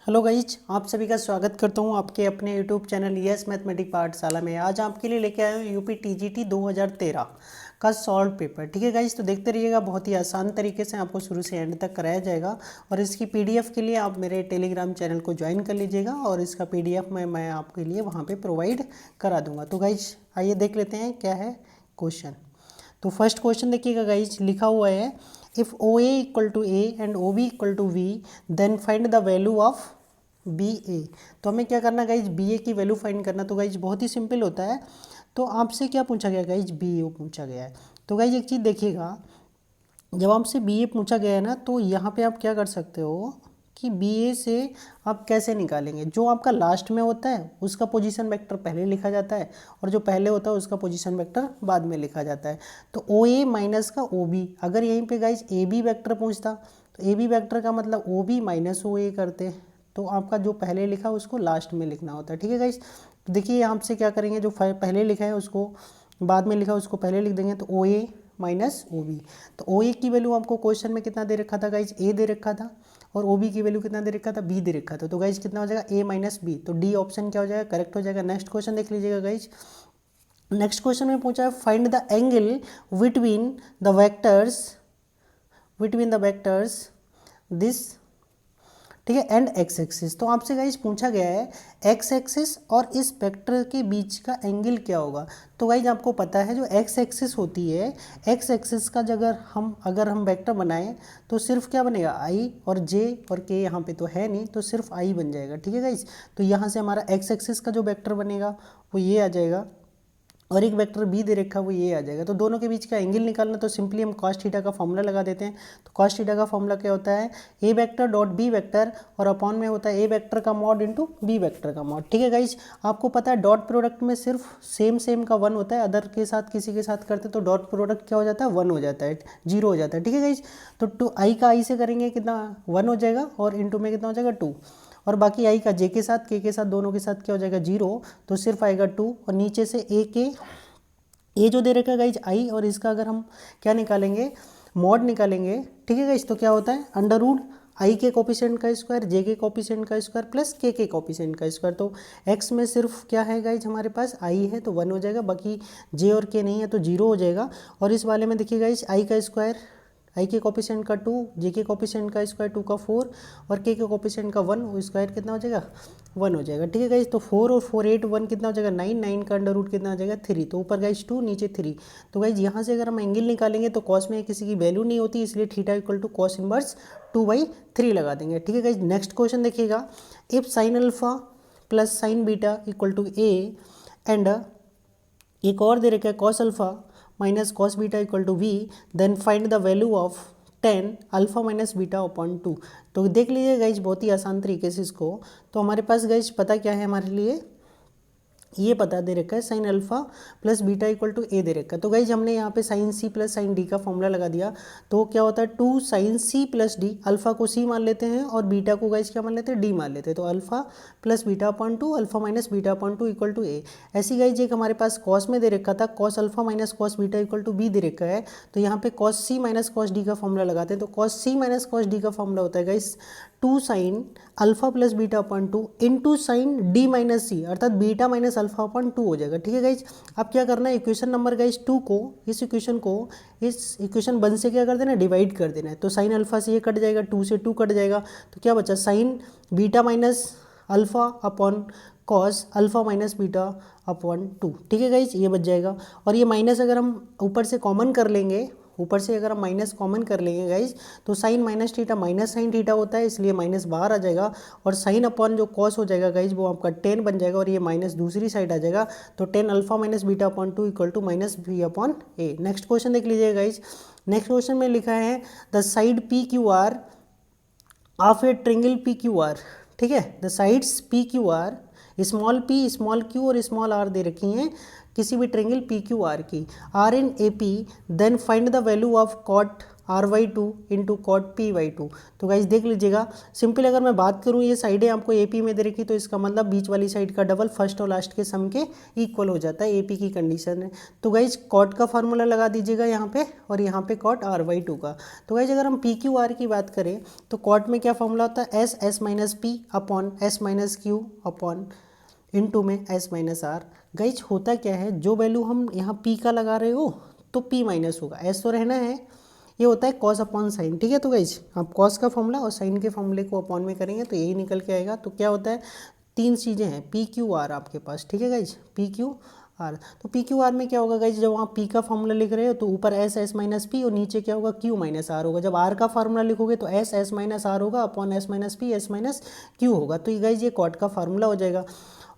Hello guys, आप सभी का स्वागत करता हूं आपके अपने यूट्यूब चैनल यस मैथमेटिक पाठशाला में। आज आपके लिए लेके आया हूं यूपी टीजीटी 2013 का सॉल्व पेपर। ठीक है गाइज, तो देखते रहिएगा, बहुत ही आसान तरीके से आपको शुरू से एंड तक कराया जाएगा। और इसकी पीडीएफ के लिए आप मेरे टेलीग्राम चैनल को ज्वाइन कर लीजिएगा और इसका पीडीएफ मैं आपके लिए वहाँ पर प्रोवाइड करा दूँगा। तो गाइज आइए देख लेते हैं क्या है क्वेश्चन। तो फर्स्ट क्वेश्चन देखिएगा गाइज, लिखा हुआ है if O A equal to A and O B equal to we then find the value of B A. तो हमें क्या करना गाइज, बी ए की वैल्यू फाइंड करना। तो गाइज बहुत ही सिंपल होता है। तो आपसे क्या पूछा गया गाइज, बी ए पूछा गया है। तो गाइज एक चीज़ देखिएगा, जब आपसे बी ए पूछा गया है ना, तो यहाँ पे आप क्या कर सकते हो कि बी ए से आप कैसे निकालेंगे। जो आपका लास्ट में होता है उसका पोजीशन वेक्टर पहले लिखा जाता है और जो पहले होता है उसका पोजीशन वेक्टर बाद में लिखा जाता है। तो ओ ए माइनस का ओ बी, अगर यहीं पे गाइज ए बी वैक्टर पूछता तो ए बी वैक्टर का मतलब ओ बी माइनस ओ ए करते। तो आपका जो पहले लिखा उसको लास्ट में लिखना होता है। ठीक है गाइज, तो देखिए यहाँ से क्या करेंगे, जो पहले लिखा है उसको बाद में लिखा उसको पहले लिख देंगे। तो ओ ए माइनस ओ बी, तो ओ ए की वैल्यू आपको क्वेश्चन में कितना दे रखा था गाइज, ए दे रखा था। और ओ बी की वैल्यू कितना दे रखा था, बी दे रखा था। तो गाइज कितना हो जाएगा, ए माइनस बी। तो डी ऑप्शन क्या हो जाएगा, करेक्ट हो जाएगा। नेक्स्ट क्वेश्चन देख लीजिएगा गाइज। नेक्स्ट क्वेश्चन में पूछा है find the angle between the vectors this, ठीक है, एंड एक्स एक्सिस। तो आपसे गाइस पूछा गया है एक्स एक्सिस और इस वेक्टर के बीच का एंगल क्या होगा। तो गाइस आपको पता है जो एक्स एक्सिस होती है, एक्स एक्सिस का अगर हम वेक्टर बनाएं तो सिर्फ क्या बनेगा, आई और जे और के, यहाँ पे तो है नहीं तो सिर्फ आई बन जाएगा। ठीक है गाइस, तो यहाँ से हमारा एक्स एक्सिस का जो वेक्टर बनेगा वो ये आ जाएगा और एक वेक्टर बी दे रखा वो ये आ जाएगा। तो दोनों के बीच का एंगल निकालना, तो सिंपली हम कॉस थीटा का फॉर्मूला लगा देते हैं। तो कॉस थीटा का फॉर्मूला क्या होता है, ए वेक्टर डॉट बी वेक्टर और अपॉन में होता है ए वेक्टर का मॉड इंटू बी वेक्टर का मॉड। ठीक है गाइज, आपको पता है डॉट प्रोडक्ट में सिर्फ सेम का 1 होता है, अदर के साथ किसी के साथ करते तो डॉट प्रोडक्ट क्या हो जाता है, 1 हो जाता है, 0 हो जाता है। ठीक है गाइज, तो टू आई का आई से करेंगे कितना 1 हो जाएगा और इंटू में कितना हो जाएगा 2, और बाकी आई का जे के साथ के साथ दोनों के साथ क्या हो जाएगा 0, तो सिर्फ आएगा 2 और नीचे से ए के ये जो दे रखा है गाइज आई, और इसका अगर हम क्या निकालेंगे, मॉड निकालेंगे। ठीक है गाइज, तो क्या होता है अंडर रूट आई के कोफिशिएंट का स्क्वायर, जे के कोफिशिएंट का स्क्वायर प्लस के कोफिशिएंट का स्क्वायर। तो एक्स में सिर्फ क्या है गाइज, हमारे पास आई है तो 1 हो जाएगा, बाकी जे और के नहीं है तो 0 हो जाएगा। और इस वाले में देखिए गाइज आई का स्क्वायर, आई के कोफिशिएंट का 2, जे के कोफिशिएंट का स्क्वायर 2 का 4 और के कोफिशिएंट का 1, वो स्क्वायर कितना हो जाएगा 1 हो जाएगा। ठीक है गाइज, तो 4 और 4 8 1 कितना हो जाएगा 9, 9 का अंडर रूट कितना हो जाएगा 3। तो ऊपर गाइज 2 नीचे 3। तो गाइज यहाँ से अगर हम एंगल निकालेंगे तो कॉस में किसी की वैल्यू नहीं होती, इसलिए theta equal to cos inverse 2/3 लगा देंगे। ठीक है गाइज, नेक्स्ट क्वेश्चन देखिएगा, if sine alpha plus sine beta equal to A and एक और दे रखा है cos alpha minus cos beta equal to we, then find the value of 10 alpha minus beta upon 2। तो देख लीजिए गाइज बहुत ही आसान तरीके से इसको। तो हमारे पास गाइज पता क्या है, हमारे लिए ये पता दे रखा है sine alpha plus beta equal to A दे रखा है। तो गाइज हमने यहाँ पे sine C plus sine D का फॉर्मूला लगा दिया। तो क्या होता है 2 sine C plus D, alpha को सी मान लेते हैं और बीटा को गाइज क्या मान लेते हैं, डी मान लेते हैं। तो alpha plus beta upon 2 alpha minus beta upon 2 equal to A. ऐसी गाइज एक हमारे पास कॉस में दे रखा था cos alpha minus cos beta equal to B दे रखा है। तो यहाँ पे cos C minus cos D का फॉर्मूला लगाते हैं। तो cos C minus cos D का फॉर्मूला होता है guys 2 sine alpha plus beta upon 2 into sine D minus C, अर्थात बीटा माइनस अल्फा अपॉन 2 हो जाएगा। ठीक है गाइज, अब क्या करना है, इक्वेशन नंबर गाइज 2 को इस इक्वेशन 1 से क्या कर देना है, डिवाइड कर देना है। तो साइन अल्फा से ये कट जाएगा, 2 से 2 कट जाएगा, तो क्या बचा sign beta minus alpha upon cos alpha minus beta upon 2। ठीक है गाइज, ये बच जाएगा। और ये माइनस अगर हम ऊपर से कॉमन कर लेंगे, ऊपर से अगर हम माइनस कॉमन कर लेंगे गाइज, तो sine minus theta minus sine theta होता है, इसलिए माइनस बाहर आ जाएगा। और साइन अपॉन जो कॉस हो जाएगा गाइज वो आपका 10 बन जाएगा और ये माइनस दूसरी साइड आ जाएगा। तो 10 alpha minus beta upon 2 equal to minus B upon A. Next question देख लीजिए गाइज। नेक्स्ट क्वेश्चन में लिखा है the side P Q R of a triangle P Q R. ठीक है, the sides P Q R, small P small Q और small R दे रखी हैं किसी भी ट्रेंगल पी क्यू आर की, are in A P, then find the value of cot r/2 into cot p/2। तो गाइज देख लीजिएगा, सिंपल अगर मैं बात करूँ ये साइडें आपको AP में दे रखी, तो इसका मतलब बीच वाली साइड का डबल फर्स्ट और लास्ट के सम के इक्वल हो जाता है, AP की कंडीशन है। तो गाइज कॉट का फार्मूला लगा दीजिएगा यहाँ पे, और यहाँ पे कॉट r/2 का। तो गाइज अगर हम PQR की बात करें तो कॉट में क्या फॉर्मूला होता है, S upon S-Q upon into में S-R। गाइज होता क्या है, जो वैल्यू हम यहाँ P का लगा रहे हो तो P माइनस होगा, S तो रहना है, ये होता है कॉस अपॉन साइन। ठीक है, तो गाइज आप कॉस का फॉर्मूला और साइन के फॉर्मूले को अपॉन में करेंगे तो यही निकल के आएगा। तो क्या होता है, तीन चीज़ें हैं PQR आपके पास। ठीक है गाइज, PQR। तो PQR में क्या होगा गाइज, जब आप P का फॉर्मूला लिख रहे हो तो ऊपर S-P और नीचे क्या होगा, Q-R होगा। जब R का फार्मूला लिखोगे तो S-R होगा अपॉन S-P S-Q होगा। तो ये गाइज ये कॉट का फार्मूला हो जाएगा।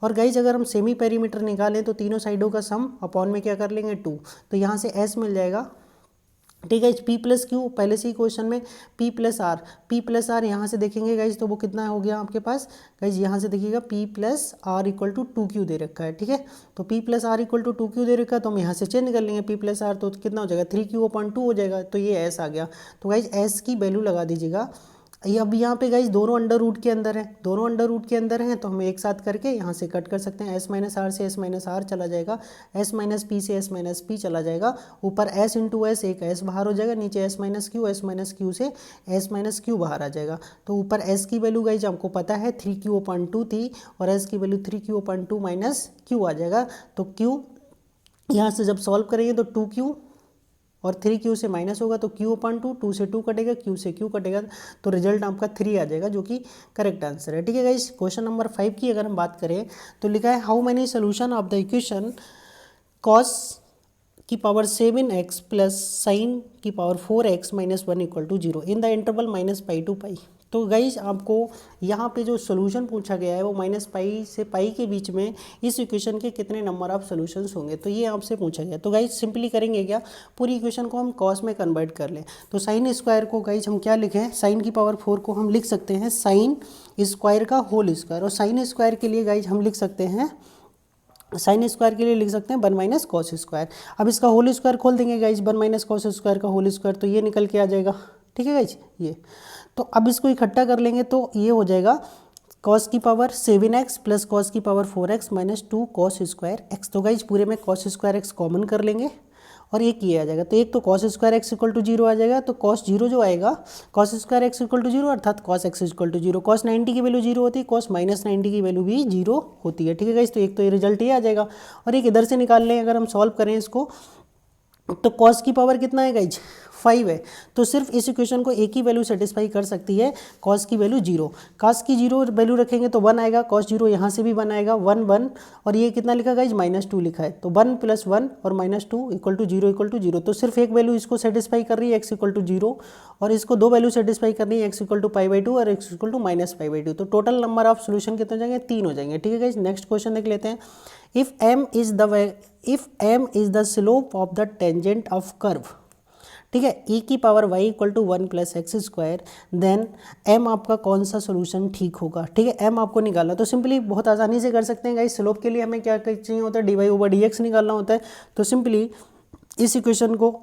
और गाइज अगर हम सेमी पेरीमीटर निकालें तो तीनों साइडों का सम अपॉन में क्या कर लेंगे 2, तो यहाँ से S मिल जाएगा। ठीक है, P प्लस क्यू पहले से ही क्वेश्चन में P प्लस आर यहाँ से देखेंगे गाइज तो वो कितना हो गया आपके पास, गाइज यहाँ से देखिएगा P plus R equal to 2Q दे रखा है। ठीक है, तो P plus R equal to 2Q दे रखा है, तो हम यहाँ से चेंज कर लेंगे P प्लस आर, तो कितना हो जाएगा 3Q/2 हो जाएगा। तो ये S आ गया। तो गाइज S की वैल्यू लगा दीजिएगा। ये अब यहाँ पे गाइज दोनों अंडर रूट के अंदर है, दोनों अंडर रूट के अंदर हैं, तो हम एक साथ करके यहाँ से कट कर सकते हैं। S-R से S-R चला जाएगा, S-P से S-P चला जाएगा, ऊपर S इंटू S एक S बाहर हो जाएगा, नीचे S-Q से S-Q बाहर आ जाएगा। तो ऊपर S की वैल्यू गाइज हमको पता है 3Q/2 थी, और S की वैल्यू 3Q/2 माइनस Q आ जाएगा। तो Q यहाँ से जब सॉल्व करेंगे तो 2Q और 3Q से माइनस होगा, तो Q/2, 2 से 2 कटेगा, Q से Q कटेगा, तो रिजल्ट आपका 3 आ जाएगा, जो कि करेक्ट आंसर है। ठीक है गाइस, क्वेश्चन नंबर 5 की अगर हम बात करें तो लिखा है how many solution of the equation cos की पावर 7x प्लस साइन की power 4x minus 1 equal to 0 in the interval -π to π। तो गाइज आपको यहाँ पे जो सोल्यूशन पूछा गया है वो -π से π के बीच में इस इक्वेशन के कितने नंबर ऑफ सोल्यूशंस होंगे, तो ये आपसे पूछा गया। तो गाइज सिंपली करेंगे क्या, पूरी इक्वेशन को हम कॉस में कन्वर्ट कर लें। तो साइन स्क्वायर को गाइज हम क्या लिखें, साइन की पावर 4 को हम लिख सकते हैं साइन स्क्वायर का होल स्क्वायर, और साइन स्क्वायर के लिए गाइज हम लिख सकते हैं, साइन स्क्वायर के लिए लिख सकते हैं 1 माइनस कॉस स्क्वायर। अब इसका होल स्क्वायर खोल देंगे गाइज, 1 माइनस कॉस स्क्वायर का होल स्क्वायर, तो ये निकल के आ जाएगा। ठीक है गाइज, ये तो अब इसको इकट्ठा कर लेंगे तो ये हो जाएगा कॉस की पावर 7x प्लस कॉस की power 4x minus 2 cos square x। तो गाइज पूरे में कॉस स्क्वायर x कॉमन कर लेंगे और एक ये आ जाएगा, तो एक तो cos square x equal to 0 आ जाएगा, तो कॉस 0 जो आएगा, cos square x equal to 0 अर्थात cos x equal to 0। Cos 90 की वैल्यू 0 होती है, कॉस -90 की वैल्यू भी 0 होती है। ठीक है गाइज, तो एक तो ये रिजल्ट ये आ जाएगा, और एक इधर से निकाल लें अगर हम सॉल्व करें इसको, तो कॉस की पावर कितना है गाइज 5 है, तो सिर्फ इस इक्वेशन को एक ही वैल्यू सेटिस्फाई कर सकती है, कॉस की वैल्यू 0। कॉस की 0 वैल्यू रखेंगे तो 1 आएगा, कॉस 0 यहाँ से भी 1 आएगा, 1 1, और ये कितना लिखा गाइज -2 लिखा है, तो 1 + 1 और -2 इक्वल टू 0 तो सिर्फ एक वैल्यू इसको सेटिस्फाई कर रही है x इक्वल टू 0, और इसको दो वैल्यू सेटिस्फाई कर रही है x इक्वल टू π/2 और x इक्वल टू -π/2। तो टोटल नंबर ऑफ सोल्यूशन कितने हो जाएंगे, 3 हो जाएंगे। ठीक है गाइज, नेक्स्ट क्वेश्चन देख लेते हैं। If m is the slope of the tangent of curve, ठीक है, e की power y equal to 1 + x², then m आपका कौन सा सोल्यूशन ठीक होगा। ठीक है, m आपको निकालना, तो सिंपली बहुत आसानी से कर सकते हैं गाइस। स्लोप के लिए हमें क्या चाहिए होता है, dy/dx निकालना होता है। तो सिंपली इस इक्वेशन को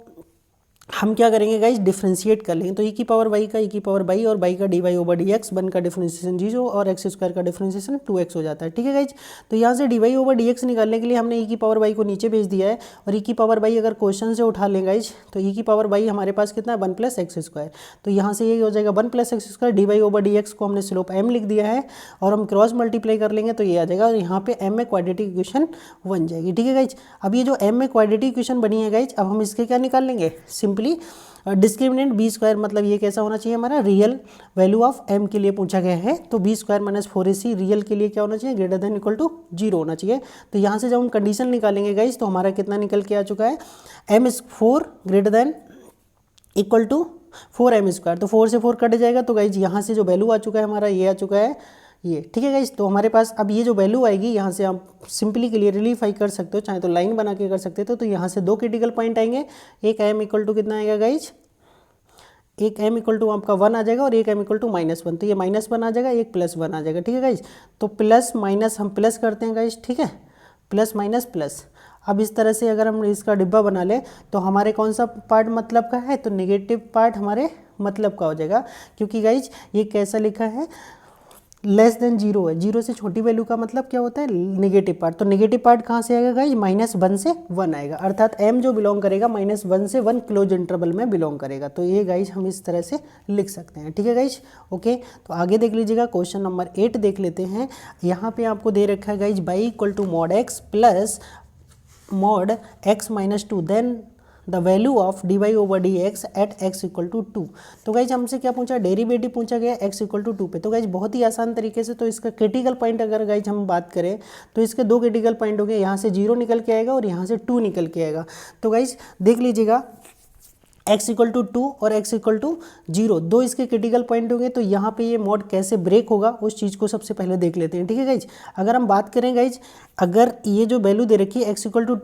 हम क्या करेंगे गाइज, डिफ्रेंशिएट कर लेंगे। तो e की पावर y का e की पावर y और y का dy/dx, 1 का डिफ्रेंशिएशन 0 और x² का डिफ्रेंशिएशन 2x हो जाता है। ठीक है गाइज, तो यहाँ से dy/dx निकालने के लिए हमने e की पावर y को नीचे भेज दिया है, और e की पावर y अगर क्वेश्चन से उठा लें गाइज, तो e की पावर y हमारे पास कितना है 1 + x², तो यहाँ से ये हो जाएगा 1 + x², dy/dx को हमने स्लोप m लिख दिया है, और हम क्रॉस मल्टीप्लाई कर लेंगे तो ये आ जाएगा, और यहाँ पे m में क्वाड्रेटिक इक्वेशन बन जाएगी। ठीक है गाइज, अब ये जो m में क्वाड्रेटिक इक्वेशन बनी है गाइज, अब हम इसके क्या निकाल लेंगे, सिंपली डिस्क्रिमिनेंट b², मतलब ये कैसा होना चाहिए हमारा, रियल वैल्यू ऑफ m के लिए पूछा गया है, तो b² - 4ac रियल के लिए क्या होना चाहिए, ग्रेटर देन इक्वल टू 0 होना चाहिए। तो यहाँ से जब हम कंडीशन निकालेंगे गाइज, तो हमारा कितना निकल के आ चुका है, m is 4 greater than equal to 4m², तो 4 से 4 कट जाएगा, तो गाइज यहाँ से जो वैल्यू आ चुका है हमारा, ये आ चुका है ये। ठीक है गाइज, तो हमारे पास अब ये जो वैल्यू आएगी, यहाँ से आप सिंपली क्लियरलीफाई कर सकते हो, चाहे तो लाइन बना के कर सकते हो। तो यहाँ से दो क्रिटिकल पॉइंट आएंगे, एक m इक्वल टू कितना आएगा गाइज, एक m इक्वल टू आपका 1 आ जाएगा, और एक m इक्वल टू -1, तो ये -1 आ जाएगा, एक +1 आ जाएगा। ठीक है गाइज, तो प्लस माइनस हम प्लस करते हैं गाइज, ठीक है, प्लस माइनस प्लस। अब इस तरह से अगर हम इसका डिब्बा बना लें तो हमारे कौन सा पार्ट मतलब का है, तो नेगेटिव पार्ट हमारे मतलब का हो जाएगा, क्योंकि गाइज ये कैसा लिखा है, लेस देन जीरो है, जीरो से छोटी वैल्यू का मतलब क्या होता है, नेगेटिव पार्ट। तो नेगेटिव पार्ट कहाँ से आएगा गाइज, -1 से 1 आएगा, अर्थात m जो बिलोंग करेगा -1 से 1 क्लोज इंटरवल में बिलोंग करेगा। तो ये गाइज हम इस तरह से लिख सकते हैं, ठीक है गाइज। ओके, तो आगे देख लीजिएगा, क्वेश्चन नंबर 8 देख लेते हैं। यहाँ पे आपको दे रखा है guys y = mod x plus mod x - 2 then the value of dy/dx at x = 2। तो गाइज हमसे क्या पूछा, डेरिवेटिव पूछा गया x = 2 पे। तो गाइज बहुत ही आसान तरीके से, तो इसका क्रिटिकल पॉइंट अगर गाइज हम बात करें तो इसके दो क्रिटिकल पॉइंट हो गए, यहाँ से 0 निकल के आएगा और यहाँ से 2 निकल के आएगा। तो गाइज देख लीजिएगा, x = 2 और x = 0 दो इसके क्रिटिकल पॉइंट होंगे। तो यहाँ पे ये मॉड कैसे ब्रेक होगा उस चीज़ को सबसे पहले देख लेते हैं, ठीक है गाइज। अगर हम बात करें गाइज, अगर ये जो वैल्यू दे रखी है x = 2,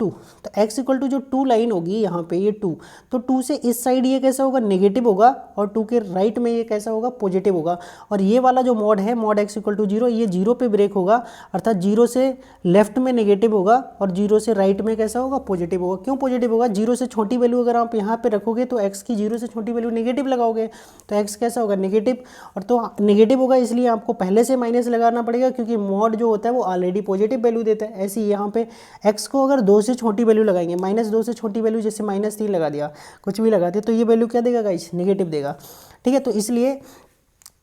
तो x = जो 2 लाइन होगी यहाँ पे, ये 2, तो 2 से इस साइड ये कैसा होगा, नेगेटिव होगा, और 2 के राइट में ये कैसा होगा, पॉजिटिव होगा। और ये वाला जो मॉड है, मॉड x = 0, ये 0 पे ब्रेक होगा, अर्थात 0 से लेफ्ट में नेगेटिव होगा और 0 से राइट में कैसा होगा, पॉजिटिव होगा। क्यों पॉजिटिव होगा, 0 से छोटी वैल्यू अगर आप यहाँ पे रखोगे तो x की 0 से छोटी वैल्यू नेगेटिव लगाओगे तो x कैसा होगा, नेगेटिव। और तो नेगेटिव होगा इसलिए आपको पहले से माइनस लगाना पड़ेगा, क्योंकि मॉड जो होता है वो ऑलरेडी पॉजिटिव वैल्यू देता है। ऐसे ही यहाँ पे x को अगर 2 से छोटी वैल्यू लगाएंगे, -2 से छोटी वैल्यू, जैसे -3 लगा दिया, कुछ भी लगा दिया, तो ये वैल्यू क्या देगा गाइस, नेगेटिव देगा, ठीक है। तो इसलिए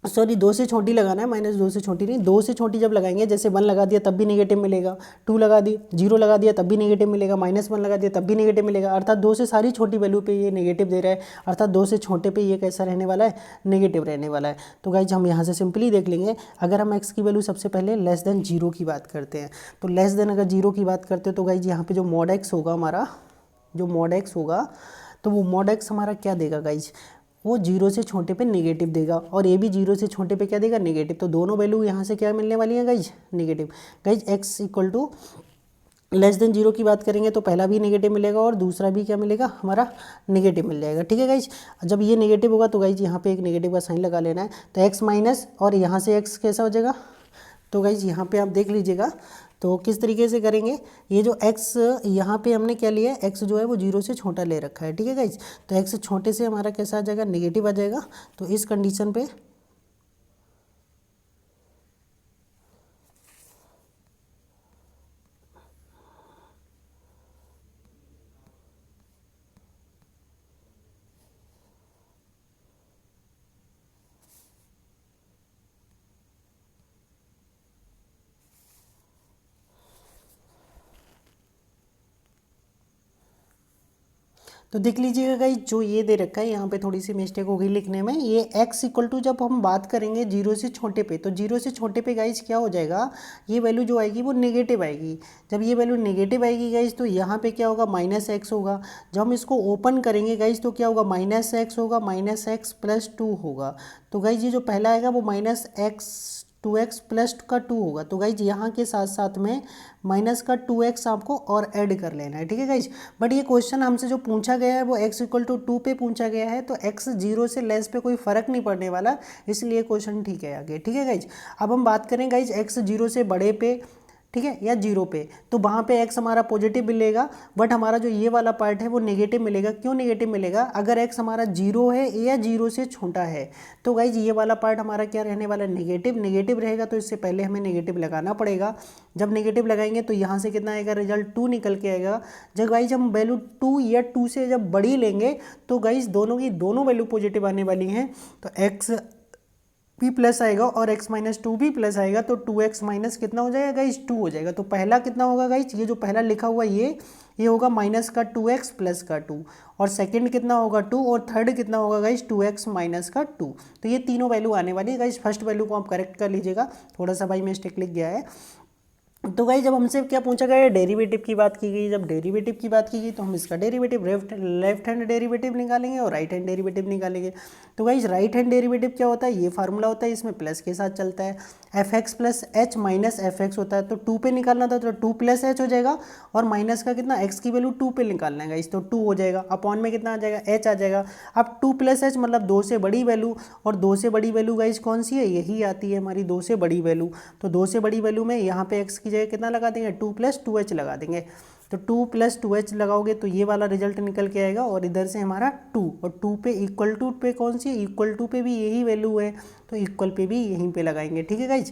सॉरी 2 से छोटी लगाना है, -2 से छोटी नहीं, 2 से छोटी जब लगाएंगे, जैसे 1 लगा दिया तब भी नेगेटिव मिलेगा, 2 लगा दी, 0 लगा दिया तब भी नेगेटिव मिलेगा, -1 लगा दिया तब भी नेगेटिव मिलेगा, अर्थात 2 से सारी छोटी वैल्यू पे ये नेगेटिव दे रहा है, अर्थात 2 से छोटे पे ये कैसा रहने वाला है, नेगेटिव रहने वाला है। तो गाइज हम यहाँ से सिंपली देख लेंगे, अगर हम x की वैल्यू सबसे पहले लेस देन 0 की बात करते हैं, तो लेस देन अगर 0 की बात करते हैं तो गाइज यहाँ पे जो mod x होगा हमारा, जो mod x होगा, तो वो mod x हमारा क्या देगा गाइज, वो 0 से छोटे पे नेगेटिव देगा, और ये भी 0 से छोटे पे क्या देगा, नेगेटिव। तो दोनों वैल्यू यहाँ से क्या मिलने वाली है guys, negative. Guys x = less than 0 की बात करेंगे तो पहला भी नेगेटिव मिलेगा और दूसरा भी क्या मिलेगा, हमारा नेगेटिव मिल जाएगा, ठीक है गाइज। जब ये नेगेटिव होगा तो गाइज यहाँ पे एक नेगेटिव का साइन लगा लेना है, तो x माइनस और यहाँ से x कैसा हो जाएगा, तो गाइज यहाँ पे आप देख लीजिएगा, तो किस तरीके से करेंगे, ये जो x यहाँ पे हमने क्या लिया है, x जो है वो 0 से छोटा ले रखा है, ठीक है गाइज। तो x छोटे से हमारा कैसा आ जाएगा, नेगेटिव आ जाएगा। तो इस कंडीशन पे तो देख लीजिएगा गाइज, जो ये दे रखा है यहाँ पे थोड़ी सी मिस्टेक हो गई लिखने में, ये x = जब हम बात करेंगे 0 से छोटे पे, तो 0 से छोटे पे गाइज क्या हो जाएगा, ये वैल्यू जो आएगी वो नेगेटिव आएगी। जब ये वैल्यू नेगेटिव आएगी गाइज तो यहाँ पे क्या होगा, -x होगा। जब हम इसको ओपन करेंगे गाइज तो क्या होगा, -x होगा, -x + 2 होगा। तो गाइज ये जो पहला आएगा वो -x 2x + का 2 होगा। तो गाइज यहाँ के साथ साथ में माइनस का 2x आपको और ऐड कर लेना है, ठीक है गाइज। बट ये क्वेश्चन हमसे जो पूछा गया है वो x = 2 पे पूछा गया है, तो x 0 से लेस पे कोई फ़र्क नहीं पड़ने वाला, इसलिए क्वेश्चन ठीक है आगे, ठीक है गाइज। अब हम बात करें गाइज x 0 से बड़े पे, ठीक है, या 0 पे, तो वहाँ पे x हमारा पॉजिटिव मिलेगा, बट हमारा जो ये वाला पार्ट है वो नेगेटिव मिलेगा। क्यों नेगेटिव मिलेगा, अगर x हमारा 0 है या 0 से छोटा है तो गाइज ये वाला पार्ट हमारा क्या रहने वाला है, नेगेटिव। नेगेटिव रहेगा तो इससे पहले हमें नेगेटिव लगाना पड़ेगा। जब नेगेटिव लगाएंगे तो यहाँ से कितना आएगा, रिजल्ट 2 निकल के आएगा। जब गाइज हम वैल्यू 2 या 2 से जब बड़ी लेंगे तो गाइज दोनों की दोनों वैल्यू पॉजिटिव आने वाली हैं, तो x भी प्लस आएगा और x - 2 भी प्लस आएगा, तो 2x - कितना हो जाएगा गाइज, 2 हो जाएगा। तो पहला कितना होगा गाइज, ये जो पहला लिखा हुआ ये होगा माइनस का 2x प्लस का 2, और सेकंड कितना होगा 2, और थर्ड कितना होगा गाइज 2x - का 2। तो ये तीनों वैल्यू आने वाली है गाइज। फर्स्ट वैल्यू को आप करेक्ट कर लीजिएगा, थोड़ा सा भाई मिस्टेक लिख गया है। तो गाइज जब हमसे क्या पूछा गया है, डेरिवेटिव की बात की गई। जब डेरिवेटिव की बात की गई तो हम इसका डेरिवेटिव लेफ्ट हैंड डेरिवेटिव निकालेंगे और राइट हैंड डेरिवेटिव निकालेंगे। तो गाइज राइट हैंड डेरिवेटिव क्या होता है, ये फार्मूला होता है, इसमें प्लस के साथ चलता है, fx + h - fx होता है। तो 2 पे निकालना था तो 2 + h हो जाएगा, और माइनस का कितना, x की वैल्यू 2 पे निकालना है गाइज, तो 2 हो जाएगा। अपॉन में कितना आ जाएगा, h आ जाएगा। अब 2 + h मतलब 2 से बड़ी वैल्यू, और 2 से बड़ी वैल्यू गाइज कौन सी है, यही आती है हमारी 2 से बड़ी वैल्यू। तो 2 से बड़ी वैल्यू में यहाँ पे x की जगह कितना लगा देंगे, 2 + 2h लगा देंगे। तो 2 + 2h लगाओगे तो ये वाला रिजल्ट निकल के आएगा, और इधर से हमारा 2, और 2 पे इक्वल टू पे कौन सी, इक्वल टू पे भी यही वैल्यू है, तो इक्वल पे भी यहीं पे लगाएंगे। ठीक है गाइज,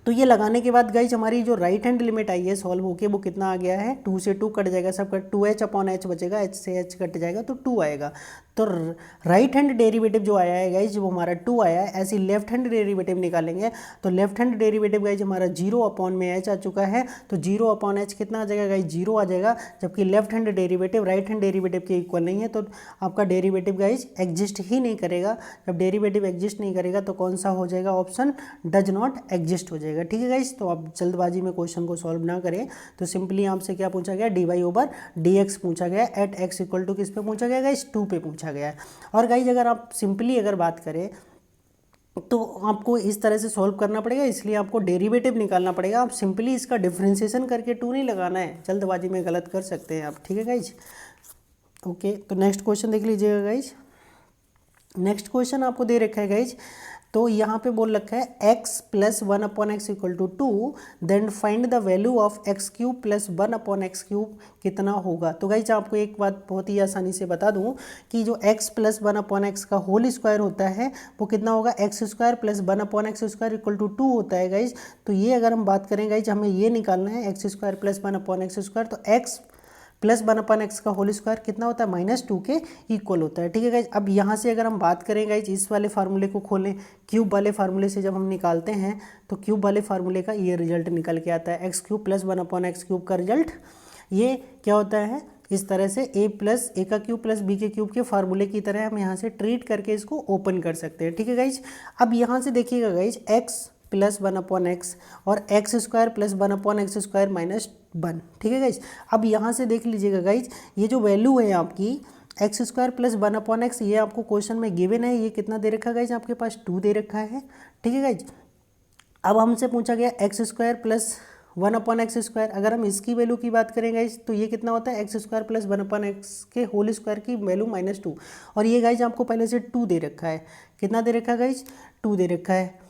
तो ये लगाने के बाद गाइज हमारी जो राइट हैंड लिमिट आई है सॉल्व होके वो कितना आ गया है, 2 से 2 कट जाएगा, सब कट 2h/h बचेगा, h से h कट जाएगा तो 2 आएगा। तो राइट हैंड डेरिवेटिव जो आया है गाइज वो हमारा 2 आया है। ऐसे लेफ्ट हैंड डेरिवेटिव निकालेंगे तो लेफ्ट हैंड डेरिवेटिव गाइज हमारा 0/h आ चुका है, तो 0/h कितना आ जाएगा गाइज, 0 आ जाएगा, जबकि left hand derivative right hand derivative के इक्वल नहीं है, तो आपका डेरिवेटिव गाइज एग्जिस्ट ही नहीं करेगा। जब डेरिवेटिव एग्जिस्ट नहीं करेगा तो कौन सा हो जाएगा, ऑप्शन डज नॉट एग्जिस्ट हो जाएगा। ठीक है गाइज, तो आप जल्दबाजी में क्वेश्चन को सॉल्व ना करें, तो सिंपली आपसे क्या पूछा गया, dy/dx पूछा गया, एट x इक्वल टू किस पे पूछा गया गाइज, 2 पे पूछा गया है। और गाइज अगर आप सिंपली अगर बात करें तो आपको इस तरह से सॉल्व करना पड़ेगा, इसलिए आपको डेरिवेटिव निकालना पड़ेगा। आप सिंपली इसका डिफरेंशिएशन करके 2 नहीं लगाना है, जल्दबाजी में गलत कर सकते हैं आप। ठीक है गाइज, ओके, तो नेक्स्ट क्वेश्चन देख लीजिएगा गाइज। नेक्स्ट क्वेश्चन आपको दे रखा है गाइज, तो यहाँ पे बोल रखा है x + 1/x equal to 2, then find the value of x³ + 1/x³ कितना होगा। तो गाइज आपको एक बात बहुत ही आसानी से बता दूँ कि जो x + 1/x का होल स्क्वायर होता है वो कितना होगा, x² + 1/x² इक्वल टू 2 होता है गाइज। तो ये अगर हम बात करें गाइज, हमें ये निकालना है x² + 1/x², तो x + 1/x का होल स्क्वायर कितना होता है, -2 के इक्वल होता है। ठीक है गाइज, अब यहाँ से अगर हम बात करें गाइज, इस वाले फार्मूले को खोलें, क्यूब वाले फार्मूले से जब हम निकालते हैं तो क्यूब वाले फार्मूले का ये रिजल्ट निकल के आता है, x³ + 1/x³ का रिजल्ट ये क्या होता है, इस तरह से a+a³ + b³ के फार्मूले की तरह हम यहाँ से ट्रीट करके इसको ओपन कर सकते हैं। ठीक है गाइज, अब यहाँ से देखिएगा गाइज, x + 1/x और x² + 1/x² - 1। ठीक है गाइज, अब यहाँ से देख लीजिएगा गाइज, ये जो वैल्यू है आपकी x² + 1/x, ये आपको क्वेश्चन में गिवन है, ये कितना दे रखा है गाइज, आपके पास 2 दे रखा है। ठीक है गाइज, अब हमसे पूछा गया x² + 1/x², अगर हम इसकी वैल्यू की बात करें गाइज तो ये कितना होता है, x² + 1/x के होल स्क्वायर की वैल्यू -2, और ये गाइज आपको पहले से 2 दे रखा है, कितना दे रखा है गाइज, 2 दे रखा है।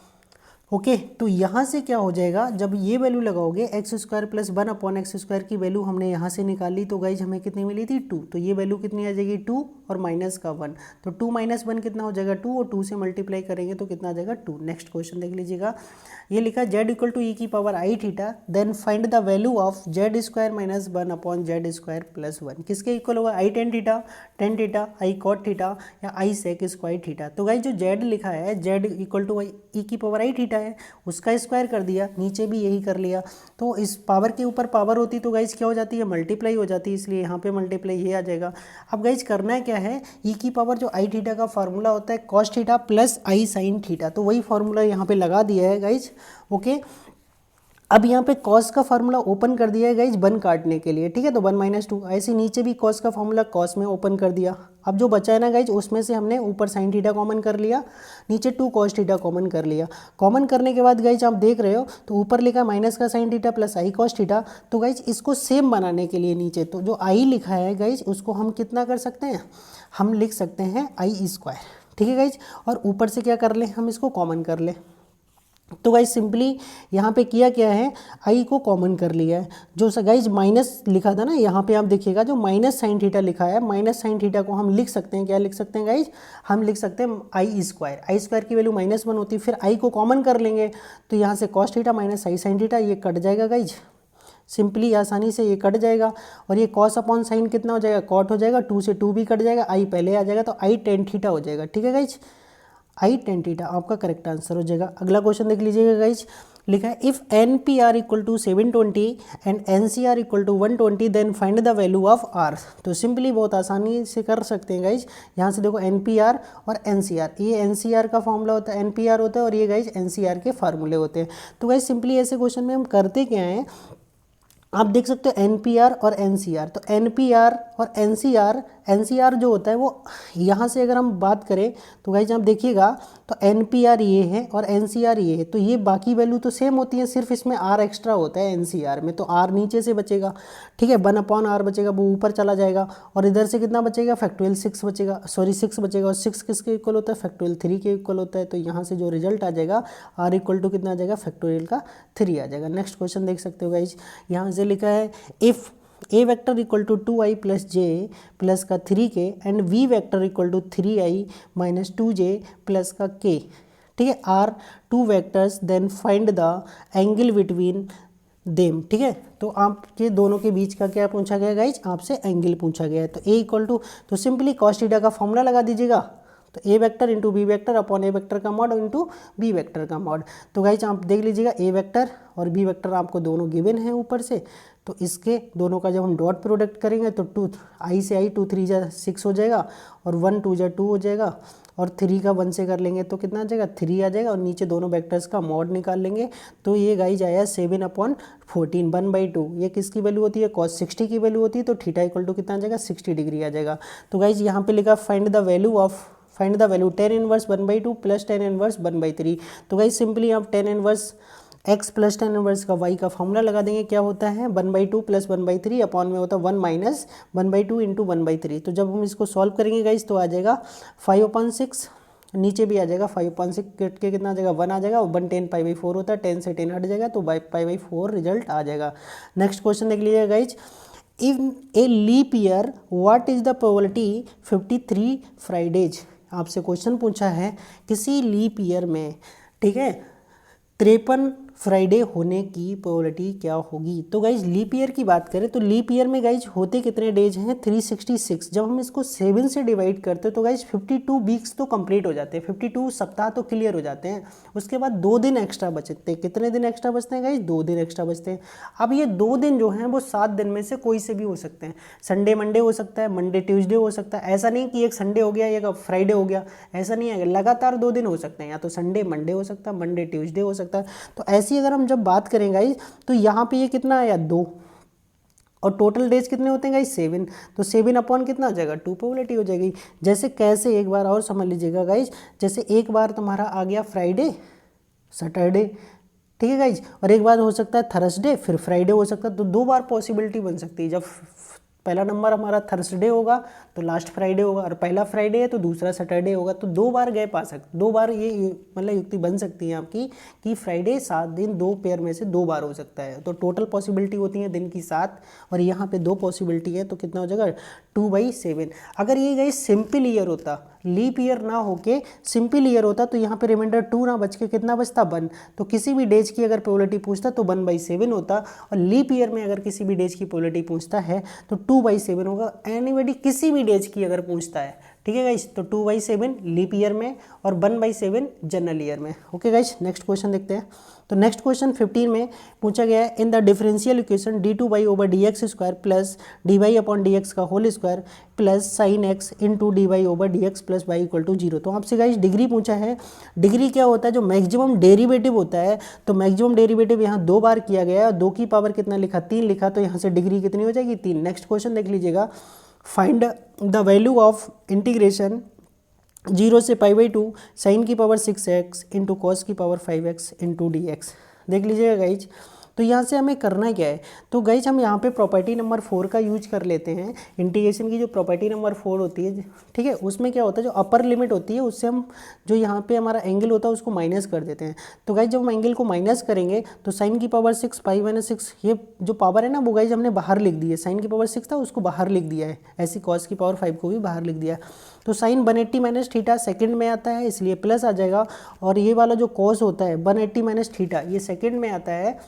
ओके, तो यहाँ से क्या हो जाएगा, जब ये वैल्यू लगाओगे x² + 1/x² की वैल्यू हमने यहाँ से निकाली, तो गाइज हमें कितनी मिली थी, 2, तो ये वैल्यू कितनी आ जाएगी, 2 और माइनस का 1, तो 2 - 1 कितना हो जाएगा, 2, और 2 से मल्टीप्लाई करेंगे तो कितना आ जाएगा, 2। नेक्स्ट क्वेश्चन देख लीजिएगा, ये लिखा z = e⁻i⁻, then find the value of z² - 1/z² + 1, किसके इक्वल होगा, i tan θ, i cot θ या i sec स्क्वायर थीटा। तो गाइज जो z लिखा है, z = e⁻i⁻ है, उसका स्क्वायर कर दिया, नीचे भी यही कर लिया, तो इस पावर के ऊपर पावर होती तो गाइज क्या हो जाती है, मल्टीप्लाई हो जाती है, इसलिए यहाँ पे मल्टीप्लाई ये आ जाएगा। अब गाइज करना है क्या है, e की पावर जो i थीटा का फार्मूला होता है cos θ + i sin θ, तो वही फार्मूला यहाँ पे लगा दिया है गाइज। ओके, अब यहाँ पे cos का फार्मूला ओपन कर दिया है गाइज 1 काटने के लिए। ठीक है, तो 1 - 2, ऐसे नीचे भी cos का फार्मूला cos में ओपन कर दिया। अब जो बचा है ना गाइज, उसमें से हमने ऊपर sin θ कॉमन कर लिया, नीचे 2 cos θ कॉमन कर लिया। कॉमन करने के बाद गाइज आप देख रहे हो तो ऊपर लिखा माइनस का sin θ + i cos θ, तो गाइज इसको सेम बनाने के लिए नीचे तो जो i लिखा है गाइज उसको हम कितना कर सकते हैं, हम लिख सकते हैं i²। ठीक है गाइज, और ऊपर से क्या कर लें, हम इसको कॉमन कर लें। तो गाइज सिंपली यहाँ पे किया क्या है, आई को कॉमन कर लिया है, जो गाइज माइनस लिखा था ना, यहाँ पे आप देखिएगा जो -sin θ लिखा है, -sin θ को हम लिख सकते हैं, क्या लिख सकते हैं गाइज, हम लिख सकते हैं i² की वैल्यू -1 होती है, फिर आई को कॉमन कर लेंगे तो यहाँ से cos θ - i sin θ, ये कट जाएगा गाइज, सिंपली आसानी से ये कट जाएगा, और ये cos/sin कितना हो जाएगा, cot हो जाएगा, 2 से 2 भी कट जाएगा, आई पहले आ जाएगा तो i tan θ हो जाएगा। ठीक है गाइज, i tan θ आपका करेक्ट आंसर हो जाएगा। अगला क्वेश्चन देख लीजिएगा गाइज, लिखा है if NPR = 720 and NCR = 120 then find the value of R। तो सिंपली बहुत आसानी से कर सकते हैं गाइज, यहाँ से देखो NPR और NCR, ये NCR का फॉर्मूला होता है, NPR होता है, और ये गाइज NCR के फार्मूले होते हैं। तो गाइज सिंपली ऐसे क्वेश्चन में हम करते क्या हैं, आप देख सकते हो NPR और NCR, तो NPR और NCR जो होता है वो यहाँ से अगर हम बात करें तो गाइज आप देखिएगा तो NPR ये है और NCR ये है, तो ये बाकी वैल्यू तो सेम होती है, सिर्फ इसमें R एक्स्ट्रा होता है NCR में, तो R नीचे से बचेगा। ठीक है, 1/R बचेगा, वो ऊपर चला जाएगा, और इधर से कितना बचेगा, फैक्टोरियल 6 बचेगा, सॉरी 6 बचेगा, और 6 किसके इक्वल होता है, फैक्टोरियल 3 के इक्वल होता है। तो यहाँ से जो रिजल्ट आ जाएगा R = कितना आ जाएगा, फैक्टोरियल का 3 आ जाएगा। नेक्स्ट क्वेश्चन देख सकते हो गाइज, यहाँ से लिखा है if a vector equal to 2i plus J plus का 3k and B vector equal to 3i minus 2j plus का k, ठीक है, are two vectors then find the angle between them, ठीक है। तो आपके दोनों के बीच का क्या पूछा गया गाइज, आपसे एंगल पूछा गया है। तो ए इक्वल टू, तो सिंपली कॉस थीटा का फॉर्मूला लगा दीजिएगा, तो A vector into B vector upon A vector का मॉड इंटू बी वेक्टर का मॉड। तो गाइज आप देख लीजिएगा ए वेक्टर और बी वेक्टर आपको दोनों गिवन है ऊपर से, तो इसके दोनों का जब हम डॉट प्रोडक्ट करेंगे तो 2 आई से आई 2 3 जा 6 हो जाएगा और 1 2 जा 2 हो जाएगा और 3 का 1 से कर लेंगे तो कितना आ जाएगा 3 आ जाएगा और नीचे दोनों वेक्टर्स का मॉड निकाल लेंगे। तो ये गाइज आया 7/14 1/2। ये किसकी वैल्यू होती है, कॉस 60 की वैल्यू होती है, तो थीटा इक्वल टू कितना आ जाएगा 60 डिग्री आ जाएगा। तो गाइज यहाँ पे लिखा find the value tan inverse 1/2 plus tan inverse 1/3। तो गाइज सिंपली आप tan inverse x plus tan inverse का y का फॉर्मूला लगा देंगे, क्या होता है 1/2 प्लस 1/3 अपॉन में होता है 1 माइनस 1/2 इंटू 1/3। तो जब हम इसको सॉल्व करेंगे गाइज तो आ जाएगा 5/6, नीचे भी आ जाएगा 5/6 के कितना आ जाएगा 1 आ जाएगा और 1 10 π/4 होता है, 10 से 10 हट जाएगा तो π/4 रिजल्ट आ जाएगा। नेक्स्ट क्वेश्चन देख लीजिएगा guys, in a leap year what is the probability 53 Fridays. आपसे क्वेश्चन पूछा है किसी लीप ईयर में, ठीक है, 53 फ्राइडे होने की प्रोबेबिलिटी क्या होगी। तो गाइज लीप ईयर की बात करें तो लीप ईयर में गाइज होते कितने डेज हैं 366। जब हम इसको 7 से डिवाइड करते हैं तो गाइज 52 वीक्स तो कंप्लीट हो जाते हैं, 52 सप्ताह तो क्लियर हो जाते हैं। उसके बाद 2 दिन एक्स्ट्रा बचते हैं, कितने दिन एक्स्ट्रा बचते हैं गाइज 2 दिन एक्स्ट्रा बचते हैं। अब ये 2 दिन जो हैं वो 7 दिन में से कोई से भी हो सकते हैं, संडे मंडे हो सकता है, मंडे ट्यूसडे हो सकता है, ऐसा नहीं कि एक संडे हो गया एक फ्राइडे हो गया, ऐसा नहीं है, लगातार 2 दिन हो सकते हैं, या तो संडे मंडे हो सकता है, मंडे ट्यूसडे हो सकता है। तो ऐसी अगर हम जब बात करें गाइज तो यहाँ पे ये कितना आया 2 और टोटल डेज कितने होते हैं गाइज 7, तो 7 अपॉन कितना आ जाएगा 2 प्रोबेबिलिटी हो जाएगी। जैसे कैसे एक बार और समझ लीजिएगा गाइज, जैसे एक बार तुम्हारा आ गया फ्राइडे सैटरडे, ठीक है गाइज, और एक बार हो सकता है थर्सडे फिर फ्राइडे हो सकता है, तो 2 बार पॉसिबिलिटी बन सकती है। जब पहला नंबर हमारा थर्सडे होगा तो लास्ट फ्राइडे होगा और पहला फ्राइडे है तो दूसरा सैटरडे होगा, तो 2 बार गैप आ सकते, 2 बार ये मतलब युक्ति बन सकती है आपकी कि फ्राइडे 7 दिन 2 पेयर में से 2 बार हो सकता है। तो टोटल पॉसिबिलिटी होती है दिन की 7 और यहाँ पे 2 पॉसिबिलिटी है, तो कितना हो जाएगा 2/7। अगर ये गई सिंपल ईयर होता, लीप ईयर ना होके सिंपल ईयर होता तो यहाँ पे रिमाइंडर 2 ना बच के कितना बचता 1, तो किसी भी डेज की अगर प्रोबेबिलिटी पूछता तो 1/7 होता। और लीप ईयर में अगर किसी भी डेज की प्रोबेबिलिटी पूछता है तो 2/7 होगा। एनीबॉडी किसी भी डेज की अगर पूछता है, ठीक है गाइज, तो 2/7 लीप ईयर में और 1/7 जनरल ईयर में। ओके गाइज, नेक्स्ट क्वेश्चन देखते हैं। तो नेक्स्ट क्वेश्चन 15 में पूछा गया है in the differential equation d2y/dx² plus dy/dx का whole square plus sine x into dy/dx plus y equal to 0। तो आपसे गाइज डिग्री पूछा है। डिग्री क्या होता है, जो मैक्सिमम डेरिवेटिव होता है, तो मैक्सिमम डेरिवेटिव यहाँ 2 बार किया गया है, 2 की पावर कितना लिखा 3 लिखा, तो यहाँ से डिग्री कितनी हो जाएगी 3। नेक्स्ट क्वेश्चन देख लीजिएगा, find the value of integration 0 से π/2 साइन की पावर 6x इंटू कॉस की पावर 5x इंटू dx। देख लीजिएगा गाइज, तो यहाँ से हमें करना क्या है, तो गाइज हम यहाँ पे प्रॉपर्टी नंबर 4 का यूज कर लेते हैं। इंटीग्रेशन की जो प्रॉपर्टी नंबर 4 होती है, ठीक है, उसमें क्या होता है, जो अपर लिमिट होती है उससे हम जो यहाँ पे हमारा एंगल होता है उसको माइनस कर देते हैं। तो गाइज जब हम एंगल को माइनस करेंगे तो साइन की पावर 6 π-6, ये जो पावर है ना वो गाइज हमने बाहर लिख दी है, साइन की पावर 6 था उसको बाहर लिख दिया है, ऐसी कॉस की पावर 5 को भी बाहर लिख दिया। तो साइन 180 माइनस थीटा सेकेंड में आता है इसलिए प्लस आ जाएगा, और ये वाला जो कॉस होता है 180 माइनस थीटा ये सेकेंड में आता है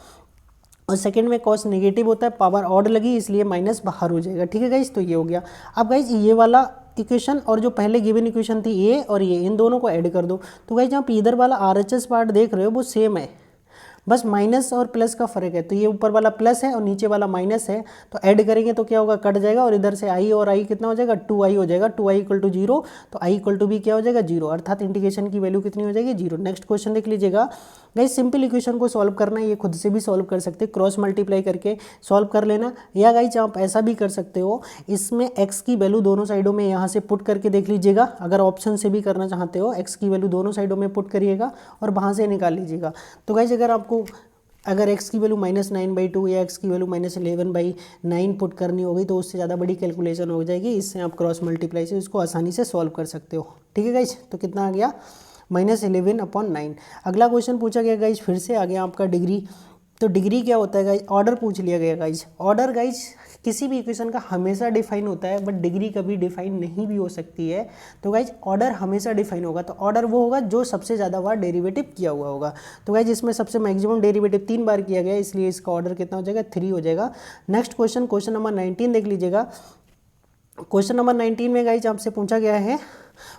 और सेकंड में कॉस नेगेटिव होता है, पावर ऑड लगी इसलिए माइनस बाहर हो जाएगा। ठीक है गाइज, तो ये हो गया। अब गाइज ये वाला इक्वेशन और जो पहले गिवन इक्वेशन थी ये और ये, इन दोनों को ऐड कर दो। तो गाइज आप इधर वाला RHS पार्ट देख रहे हो वो सेम है, बस माइनस और प्लस का फर्क है। तो ये ऊपर वाला प्लस है और नीचे वाला माइनस है, तो ऐड करेंगे तो क्या होगा कट जाएगा और इधर से i और i कितना हो जाएगा 2i हो जाएगा, 2i इक्वल टू 0, तो i इक्वल टू भी क्या हो जाएगा 0, अर्थात इंटीग्रेशन की वैल्यू कितनी हो जाएगी 0। नेक्स्ट क्वेश्चन देख लीजिएगा गाइस, सिंपल इक्वेशन को सॉल्व करना है, ये खुद से भी सॉल्व कर सकते हैं, क्रॉस मल्टीप्लाई करके सॉल्व कर लेना, या गाइस आप ऐसा भी कर सकते हो, इसमें x की वैल्यू दोनों साइडों में यहाँ से पुट करके देख लीजिएगा। अगर ऑप्शन से भी करना चाहते हो x की वैल्यू दोनों साइडों में पुट करिएगा और वहाँ से निकाल लीजिएगा। तो गाइस अगर x की वैल्यू -9/2 या x की वैल्यू -11/9 पुट करनी होगी तो उससे ज़्यादा बड़ी कैलकुलेशन हो जाएगी, इससे आप क्रॉस मल्टीप्लाई से इसको आसानी से सॉल्व कर सकते हो। ठीक है गाइस, तो कितना आ गया -11/9। अगला क्वेश्चन पूछा गया गाइस, फिर से आ गया आपका डिग्री तो डिग्री क्या होता है गाइज, ऑर्डर पूछ लिया गया गाइज। ऑर्डर गाइज किसी भी इक्वेशन का हमेशा डिफाइन होता है, बट डिग्री कभी डिफाइन नहीं भी हो सकती है। तो गाइज ऑर्डर हमेशा डिफाइन होगा, तो ऑर्डर वो होगा जो सबसे ज़्यादा बार डेरिवेटिव किया हुआ होगा। तो गाइज इसमें सबसे मैक्सिमम डेरिवेटिव 3 बार किया गया, इसलिए इसका ऑर्डर कितना हो जाएगा, 3 हो जाएगा। नेक्स्ट क्वेश्चन, क्वेश्चन नंबर 19 देख लीजिएगा। क्वेश्चन नंबर 19 में गाइज आपसे पूछा गया है,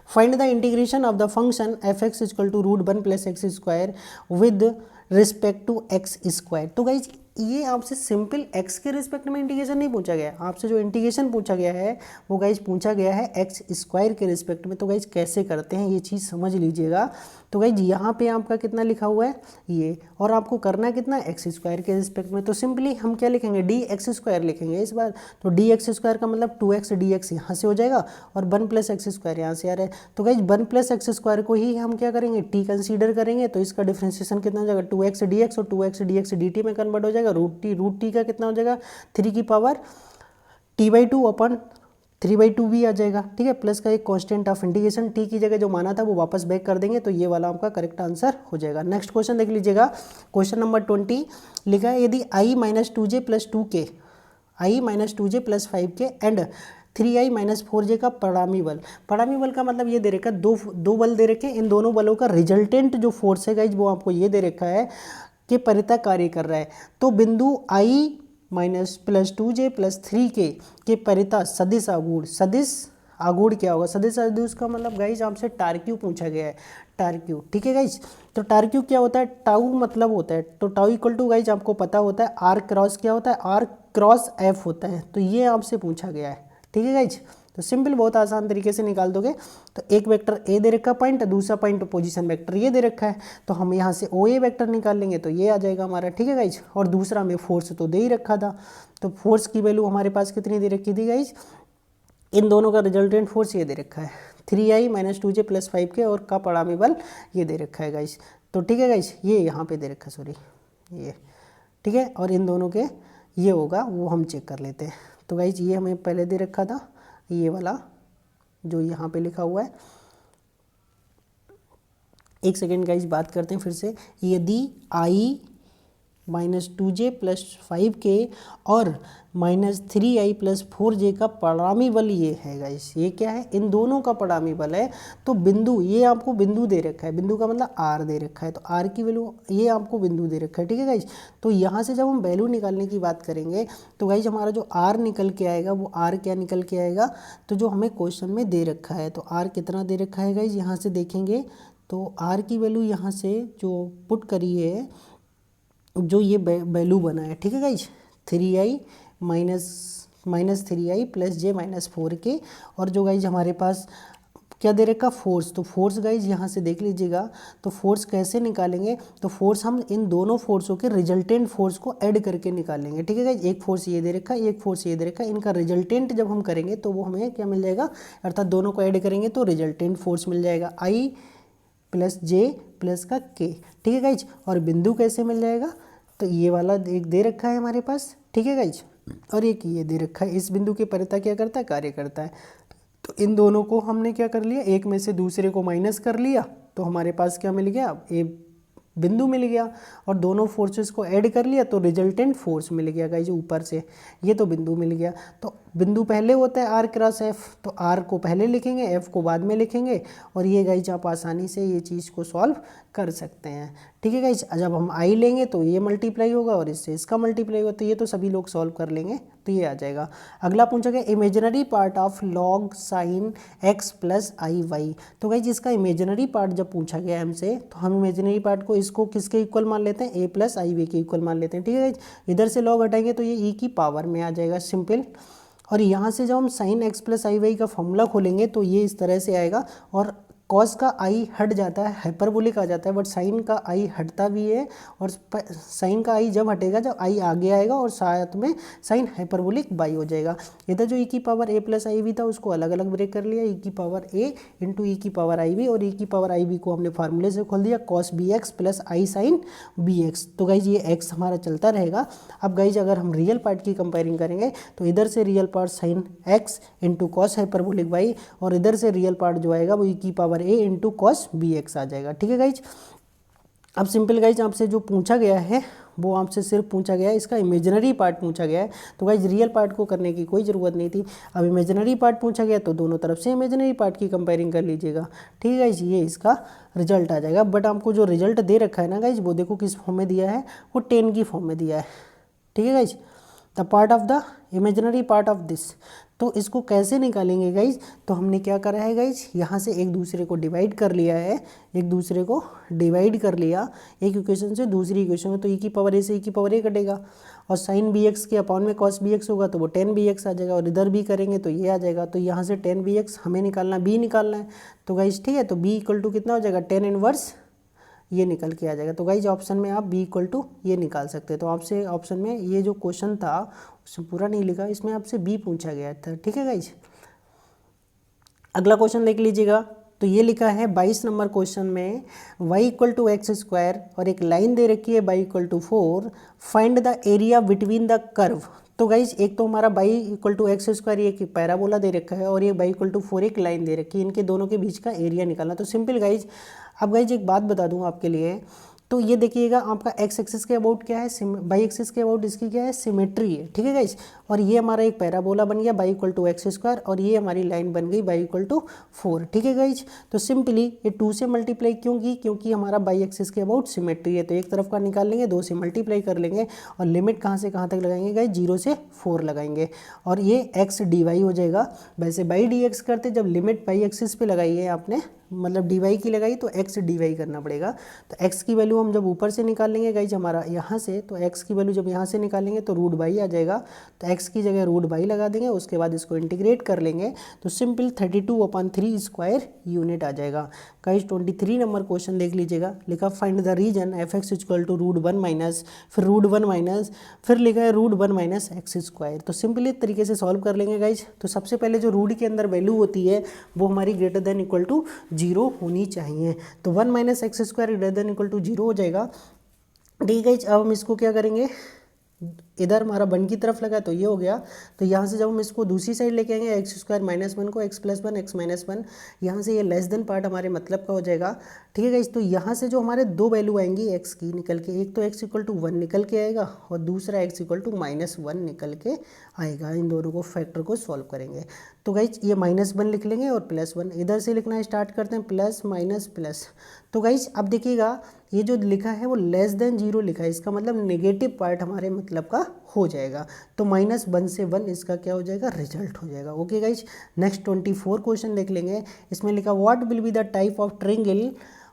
find the integration of the function F X equal to root 1 plus X square with respect to X square. तो गाइज ये आपसे सिंपल एक्स के रिस्पेक्ट में इंटीग्रेशन नहीं पूछा गया, आपसे जो इंटीग्रेशन पूछा गया है वो गाइज पूछा गया है एक्स स्क्वायर के रिस्पेक्ट में। तो गाइज कैसे करते हैं ये चीज़ समझ लीजिएगा। तो गाइज यहाँ पे आपका कितना लिखा हुआ है ये, और आपको करना कितना एक्स स्क्वायर के रिस्पेक्ट में। तो सिंपली हम क्या लिखेंगे, डी एक्स स्क्वायर लिखेंगे इस बार। तो डी एक्स स्क्वायर का मतलब 2x dx यहाँ से हो जाएगा, और 1 प्लस एक्स स्क्वायर यहाँ से आ रहा है। तो गाइज 1 प्लस एक्स स्क्वायर को ही हम क्या करेंगे, टी कंसीडर करेंगे। तो इसका डिफ्रेंशिएशन कितना हो जाएगा, 2x dx, और 2x dx dt में कन्वर्ट हो जाएगा। रूट टी का कितना हो जाएगा, 3 की पावर t/2 अपन 3/2 भी आ जाएगा, ठीक है। प्लस का एक कांस्टेंट ऑफ इंटीग्रेशन, टी की जगह जो माना था वो वापस बैक कर देंगे, तो ये वाला आपका करेक्ट आंसर हो जाएगा। नेक्स्ट क्वेश्चन देख लीजिएगा। क्वेश्चन नंबर 20 लिखा है, यदि i - 2j + 2k, i - 2j + 5k and 3i - 4j का परिणामी बल। परिणामी बल का मतलब ये दे रखा है, दो बल दे रखे हैं, इन दोनों बलों का रिजल्टेंट जो फोर्स है गाइज वो आपको ये दे रखा है कि परिता कार्य कर रहा है। तो बिंदु i - 2j + 3k के परिता सदिश आगूढ़, सदिश आगूढ़ क्या होगा, सदिश आगूढ़ का मतलब गाइज आपसे टारक्यू पूछा गया है, टारक्यू, ठीक है गाइज। तो टारक्यू क्या होता है, टाउ मतलब होता है, तो टाउ इक्वल टू गाइज आपको पता होता है आर क्रॉस क्या होता है, आर क्रॉस एफ होता है। तो ये आपसे पूछा गया है, ठीक है गाइज। तो सिंपल बहुत आसान तरीके से निकाल दोगे। तो एक वेक्टर ए दे रखा पॉइंट, दूसरा पॉइंट पोजीशन वेक्टर ये दे रखा है, तो हम यहाँ से ओ ए वेक्टर निकाल लेंगे, तो ये आ जाएगा हमारा, ठीक है गाइज। और दूसरा हमें फोर्स तो दे ही रखा था, तो फोर्स की वैल्यू हमारे पास कितनी दे रखी थी गाइज, इन दोनों का रिजल्टेंट फोर्स ये दे रखा है 3i - 2j + 5k, और का परिणामी बल ये दे रखा है गाइज। तो ठीक है गाइज, ये यहाँ पे दे रखा है, सॉरी ये, ठीक है। और इन दोनों के ये होगा वो हम चेक कर लेते हैं। तो गाइज ये हमें पहले दे रखा था, ये वाला जो यहाँ पे लिखा हुआ है, एक सेकेंड गाइज बात करते हैं फिर से। यदि i - 2j + 5k और -3i + 4j का परिणामी बल ये है गाइस, ये क्या है, इन दोनों का परिणामी बल है। तो बिंदु, ये आपको बिंदु दे रखा है, बिंदु का मतलब r दे रखा है, तो r की वैल्यू ये आपको बिंदु दे रखा है, ठीक है गाइस। तो यहाँ से जब हम वैल्यू निकालने की बात करेंगे तो गाइस हमारा जो r निकल के आएगा वो r क्या निकल के आएगा, तो जो हमें क्वेश्चन में दे रखा है, तो r कितना दे रखा है गाइस, यहाँ से देखेंगे तो r की वैल्यू यहाँ से जो पुट करी है, जो ये वैल्यू बना है, ठीक है guys, 3i - 3i + j - 4k, और जो गाइज हमारे पास क्या दे रखा फोर्स, तो फोर्स गाइज यहाँ से देख लीजिएगा। तो फोर्स कैसे निकालेंगे, तो फोर्स हम इन दोनों फोर्सों के रिजल्टेंट फोर्स को ऐड करके निकालेंगे, ठीक है गाइज। एक फोर्स ये दे रखा है, एक फोर्स ये दे रखा है, इनका रिजल्टेंट जब हम करेंगे तो वो हमें क्या मिल जाएगा, अर्थात दोनों को ऐड करेंगे तो रिजल्टेंट फोर्स मिल जाएगा i + j + का k, ठीक है गाइज। और बिंदु कैसे मिल जाएगा, तो ये वाला एक दे रखा है हमारे पास, ठीक है गाइज, और एक ये दे रखा है। इस बिंदु के परिता क्या करता है, कार्य करता है। तो इन दोनों को हमने क्या कर लिया, एक में से दूसरे को माइनस कर लिया, तो हमारे पास क्या मिल गया, ए बिंदु मिल गया, और दोनों फोर्सेस को ऐड कर लिया तो रिजल्टेंट फोर्स मिल गया गाइज ऊपर से, ये तो बिंदु मिल गया। तो बिंदु पहले होता है r क्रॉस f, तो r को पहले लिखेंगे, f को बाद में लिखेंगे, और ये गाइज आप आसानी से ये चीज़ को सॉल्व कर सकते हैं, ठीक है गाइज। जब हम i लेंगे तो ये मल्टीप्लाई होगा और इससे इसका मल्टीप्लाई होगा, तो ये तो सभी लोग सॉल्व कर लेंगे, तो ये आ जाएगा। अगला पूछा गया imaginary part of log sin x + iy। तो गाइज इसका इमेजिनरी पार्ट जब पूछा गया हमसे, तो हम इमेजिनरी पार्ट को इसको किसके इक्वल मान लेते हैं, a + iy के इक्वल मान लेते हैं, ठीक है गाइज। इधर से log हटाएंगे तो ये e की पावर में आ जाएगा, सिंपल। और यहाँ से जब हम sin x + iy का फॉर्मूला खोलेंगे तो ये इस तरह से आएगा, और कॉस का आई हट जाता है, हाइपरबोलिक आ जाता है, बट साइन का आई हटता भी है, और साइन का आई जब हटेगा जब आई आगे आएगा, और साथ में साइन हाइपरबोलिक बाई हो जाएगा। इधर जो e की पावर a + iv था उसको अलग अलग ब्रेक कर लिया, e की पावर a × e की पावर iv, और e की पावर iv को हमने फार्मूले से खोल दिया cos bx + i sin bx। तो गाइज ये x हमारा चलता रहेगा। अब गाइज अगर हम रियल पार्ट की कंपेयरिंग करेंगे तो इधर से real part sin x × cos hyperbolic by, और इधर से रियल पार्ट जो आएगा वो e की पावर a × cos bx आ जाएगा, ठीक है गाइज। अब सिंपल गाइज आपसे जो पूछा गया है वो आपसे सिर्फ पूछा गया है इसका इमेजिनरी पार्ट पूछा गया है। तो गाइज रियल पार्ट को करने की कोई ज़रूरत नहीं थी। अब इमेजिनरी पार्ट पूछा गया तो दोनों तरफ से इमेजिनरी पार्ट की कंपेयरिंग कर लीजिएगा। ठीक है गाइज, ये इसका रिजल्ट आ जाएगा। बट आपको जो रिजल्ट दे रखा है ना गाइज, वो देखो किस फॉर्म में दिया है, वो 10 की फॉर्म में दिया है। ठीक है guys, the part of the imaginary part of this. तो इसको कैसे निकालेंगे गाइज, तो हमने क्या करा है गाइज, यहाँ से एक दूसरे को डिवाइड कर लिया है, एक दूसरे को डिवाइड कर लिया एक इक्वेशन से दूसरी इक्वेशन में। तो e की पावर a से e की पावर a कटेगा और साइन bx के अपॉन में cos bx होगा तो वो 10 bx आ जाएगा और इधर भी करेंगे तो ये आ जाएगा। तो यहाँ से 10 bx हमें निकालना, b निकालना है। तो गाइज ठीक है, तो b इक्वल टू कितना हो जाएगा, 10 इनवर्स ये निकल के आ जाएगा। तो गाइज ऑप्शन में आप b इक्वल टू ये निकाल सकते हैं। तो आपसे ऑप्शन में ये जो क्वेश्चन था उसमें पूरा नहीं लिखा, इसमें आपसे b पूछा गया था। ठीक है गाइज, अगला क्वेश्चन देख लीजिएगा। तो ये लिखा है 22 नंबर क्वेश्चन में y equal to X square और एक लाइन दे रखी है y equal to 4, find the area between the curve. तो गाइज एक तो हमारा y equal to X square ये एक पैराबोला दे रखा है और ये y इक्वल टू 4 एक लाइन दे रखी है, इनके दोनों के बीच का एरिया निकालना। तो सिंपल गाइज, अब गाइज एक बात बता दूं आपके लिए, तो ये देखिएगा आपका एक्स एक्सिस के अबाउट क्या है, वाई एक्सिस के अबाउट इसकी क्या है, सिमेट्री है। ठीक है गाइज, और ये हमारा एक पैराबोला बन गया y equal to X square और ये हमारी लाइन बन गई y इक्वल टू 4। ठीक है गाइज, तो सिंपली ये 2 से मल्टीप्लाई क्यों की, क्योंकि हमारा y एक्सिस के अबाउट सिमेट्री है। तो एक तरफ का निकाल लेंगे, 2 से मल्टीप्लाई कर लेंगे और लिमिट कहाँ से कहाँ तक लगाएंगे गाइज, 0 से 4 लगाएंगे और ये x dy हो जाएगा। वैसे बाई dx करते जब लिमिट y एक्सिस पे लगाई है आपने, मतलब dy की लगाई तो x dy करना पड़ेगा। तो x की वैल्यू हम जब ऊपर से निकाल लेंगे गाइज हमारा यहाँ से, तो x की वैल्यू जब यहाँ से निकालेंगे तो रूट बाई आ जाएगा। तो x की जगह रूट बाई लगा देंगे, उसके बाद इसको इंटीग्रेट कर लेंगे तो सिंपल 32/3 स्क्वायर यूनिट आ जाएगा। गाइज 23 नंबर क्वेश्चन देख लीजिएगा, लिखा find the region F X equal to root 1 minus, फिर रूट 1 माइनस, फिर लिखा है रूट 1 माइनस एक्स स्क्वायर। तो सिंपल इस तरीके से सॉल्व कर लेंगे गाइज। तो सबसे पहले जो रूट के अंदर वैल्यू होती है वो हमारी ग्रेटर देन इक्वल टू 0 होनी चाहिए। तो 1 minus X square greater than equal to 0 हो जाएगा। ठीक है, अब हम इसको क्या करेंगे, इधर हमारा 1 की तरफ लगा तो ये हो गया। तो यहाँ से जब हम इसको दूसरी साइड लेके आएंगे एक्स स्क्वायर माइनस 1 को x प्लस 1 x माइनस 1, यहाँ से ये लेस देन पार्ट हमारे मतलब का हो जाएगा। ठीक है गाइस, तो यहाँ से जो हमारे दो वैल्यू आएंगी x की निकल के, एक तो x इक्वल टू 1 निकल के आएगा और दूसरा x इक्वल टू माइनस 1 निकल के आएगा। इन दोनों को फैक्टर को सॉल्व करेंगे तो गाइज ये -1 लिख लेंगे और +1 इधर से लिखना स्टार्ट करते हैं, प्लस माइनस प्लस। तो गाइज अब देखिएगा ये जो लिखा है वो लेस देन 0 लिखा है, इसका मतलब नेगेटिव पार्ट हमारे मतलब का हो जाएगा। तो -1 से 1 इसका क्या हो जाएगा, रिजल्ट हो जाएगा। ओके गाइज, नेक्स्ट 24 क्वेश्चन देख लेंगे। इसमें लिखा what will be the type of triangle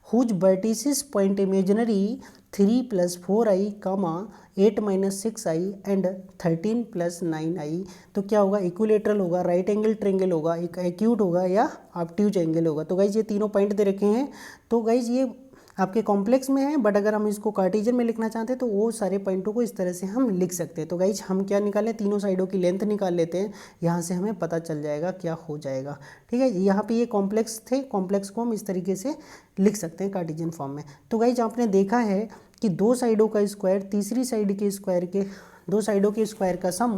whose vertices point imaginary 3 + 4i, 8 - 6i and 13 + 9i। तो क्या होगा, इक्विलेटरल होगा, राइट एंगल ट्रायंगल होगा, एक एक्यूट होगा या ऑब्ट्यूज एंगल होगा। तो गाइज ये तीनों पॉइंट दे रखे हैं। तो गाइज ये आपके कॉम्प्लेक्स में है, बट अगर हम इसको कार्टेशियन में लिखना चाहते हैं तो वो सारे पॉइंटों को इस तरह से हम लिख सकते हैं। तो गाइज हम क्या निकालें, तीनों साइडों की लेंथ निकाल लेते हैं, यहाँ से हमें पता चल जाएगा क्या हो जाएगा। ठीक है, यहाँ पे ये कॉम्प्लेक्स थे, कॉम्प्लेक्स को हम इस तरीके से लिख सकते हैं कार्टेशियन फॉर्म में। तो गाइज आपने देखा है कि दो साइडों का स्क्वायर तीसरी साइड के स्क्वायर के, दो साइडों के स्क्वायर का सम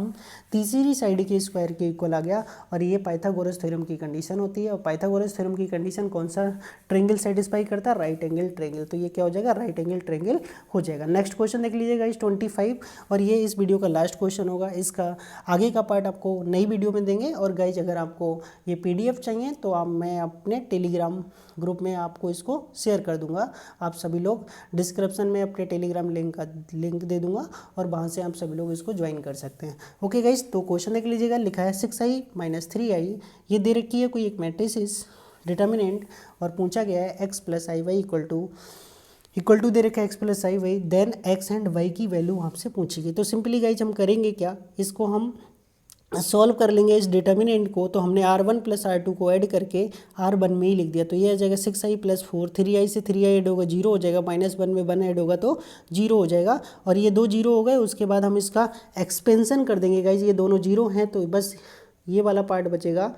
तीसरी साइड के स्क्वायर के इक्वल आ गया। और ये पाइथागोरस थ्योरम की कंडीशन होती है। और पाइथागोरस थ्योरम की कंडीशन कौन सा ट्रायंगल सेटिस्फाई करता है, राइट एंगल ट्रायंगल। तो ये क्या हो जाएगा, राइट एंगल ट्रायंगल हो जाएगा। नेक्स्ट क्वेश्चन देख लीजिएगा इस 25, और ये इस वीडियो का लास्ट क्वेश्चन होगा। इसका आगे का पार्ट आपको नई वीडियो में देंगे। और गाइज अगर आपको ये PDF चाहिए तो मैं अपने टेलीग्राम ग्रुप में आपको इसको शेयर कर दूंगा। आप सभी लोग डिस्क्रिप्शन में अपने टेलीग्राम लिंक का लिंक दे दूंगा और वहाँ से आप सभी लोग इसको ज्वाइन कर सकते हैं। ओके गाइज, तो क्वेश्चन देख लीजिएगा, लिखा है 6i - 3i, ये दे रखी है कोई एक मैट्रिसेस डिटर्मिनेंट और पूछा गया है x + iy इक्वल टू दे रखा है x + iy, then x and y की वैल्यू आपसे पूछी गई। तो सिंपली गाइज हम करेंगे क्या, इसको हम सॉल्व कर लेंगे इस डिटर्मिनेंट को। तो हमने r1 + r2 को ऐड करके r1 में ही लिख दिया। तो ये आ जाएगा 6i + 4, 3i से 3i ऐड होगा 0 हो जाएगा, -1 में 1 ऐड होगा तो 0 हो जाएगा। और ये दो 0 हो गए, उसके बाद हम इसका एक्सपेंशन कर देंगे गाइज। ये दोनों 0 हैं तो बस ये वाला पार्ट बचेगा,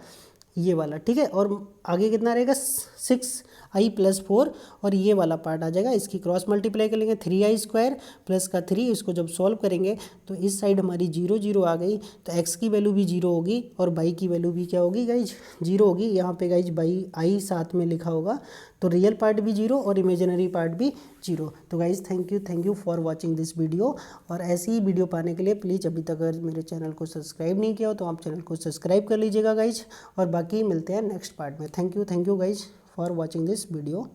ये वाला। ठीक है, और आगे कितना रहेगा 6, i+4 और ये वाला पार्ट आ जाएगा, इसकी क्रॉस मल्टीप्लाई कर लेंगे 3i² प्लस का 3, इसको जब सॉल्व करेंगे तो इस साइड हमारी 0 0 आ गई, तो x की वैल्यू भी 0 होगी और बाई की वैल्यू भी क्या होगी गाइज 0 होगी। यहाँ पे गाइज बाई आई साथ में लिखा होगा, तो रियल पार्ट भी 0 और इमेजिनरी पार्ट भी 0। तो guys thank you for watching this video, और ऐसी ही वीडियो पाने के लिए प्लीज़ अभी तक अगर मेरे चैनल को सब्सक्राइब नहीं किया हो तो आप चैनल को सब्सक्राइब कर लीजिएगा गाइज, और बाकी मिलते हैं नेक्स्ट पार्ट में। Thank you guys for watching this video.